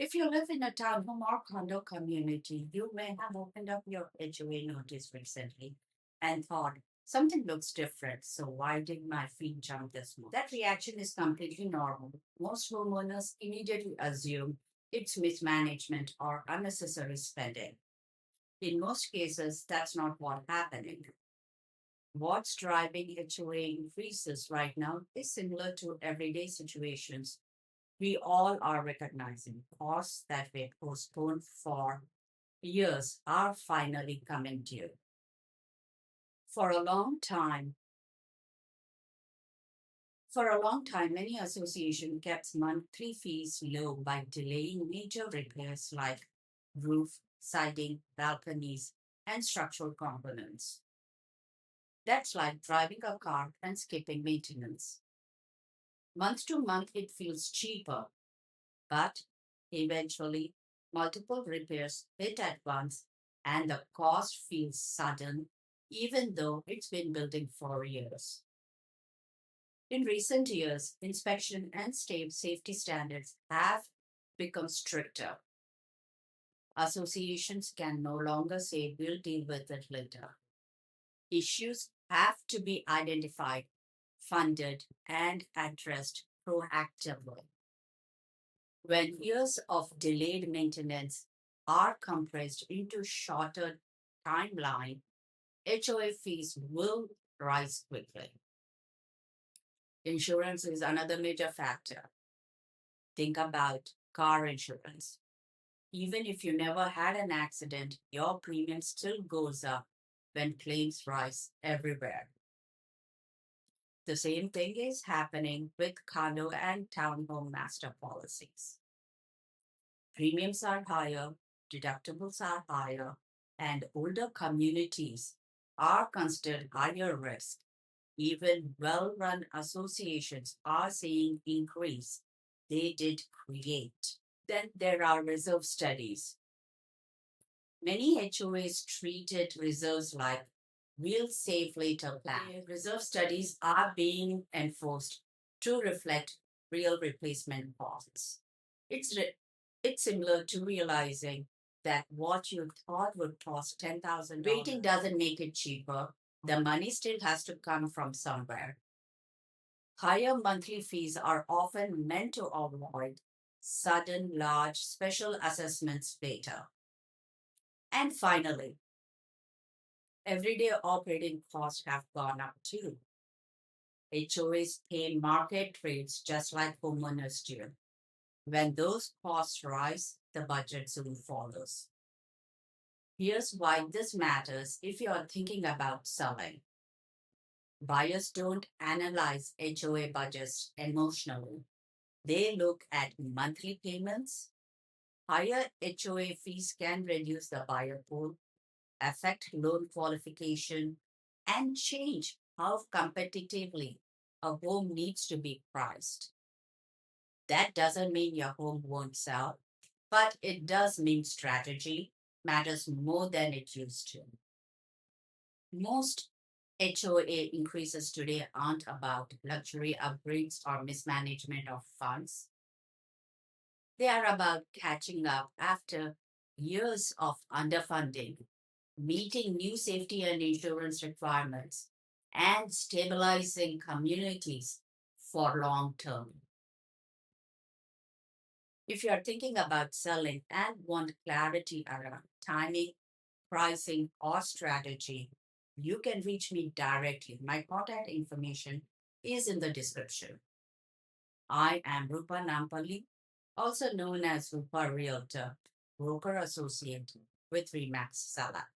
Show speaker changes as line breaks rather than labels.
If you live in a townhome or condo community, you may have opened up your HOA notice recently and thought, something looks different, so why did my fee jump this much? That reaction is completely normal. Most homeowners immediately assume it's mismanagement or unnecessary spending. In most cases, that's not what's happening. What's driving HOA increases right now is similar to everyday situations. We all are recognizing costs that were postponed for years are finally coming due. For a long time, many associations kept monthly fees low by delaying major repairs like roof, siding, balconies, and structural components. That's like driving a car and skipping maintenance. Month to month, it feels cheaper, but eventually, multiple repairs hit at once, and the cost feels sudden, even though it's been building for years. In recent years, inspection and state safety standards have become stricter. Associations can no longer say we'll deal with it later. Issues have to be identified, funded, and addressed proactively. When years of delayed maintenance are compressed into shorter timeline, HOA fees will rise quickly. Insurance is another major factor. Think about car insurance. Even if you never had an accident, your premium still goes up when claims rise everywhere. The same thing is happening with condo and townhome master policies. Premiums are higher, deductibles are higher, and older communities are considered higher risk. Even well run associations are seeing increase they did create. Then there are reserve studies. Many HOAs treated reserves like we'll save later plan. Reserve studies are being enforced to reflect real replacement costs. It's, re- it's similar to realizing that what you thought would cost $10,000. Waiting doesn't make it cheaper. The money still has to come from somewhere. Higher monthly fees are often meant to avoid sudden large special assessments later. And finally, everyday operating costs have gone up too. HOAs pay market rates just like homeowners do. When those costs rise, the budget soon follows. Here's why this matters if you are thinking about selling. Buyers don't analyze HOA budgets emotionally. They look at monthly payments. Higher HOA fees can reduce the buyer pool, affect loan qualification, and change how competitively a home needs to be priced. That doesn't mean your home won't sell, but it does mean strategy matters more than it used to. Most HOA increases today aren't about luxury upgrades or mismanagement of funds. They are about catching up after years of underfunding, meeting new safety and insurance requirements, and stabilizing communities for long term. If you are thinking about selling and want clarity around timing, pricing, or strategy, you can reach me directly. My contact information is in the description. I am Roopa Nampally, also known as Roopa Realtor, broker associate with Remax Salat.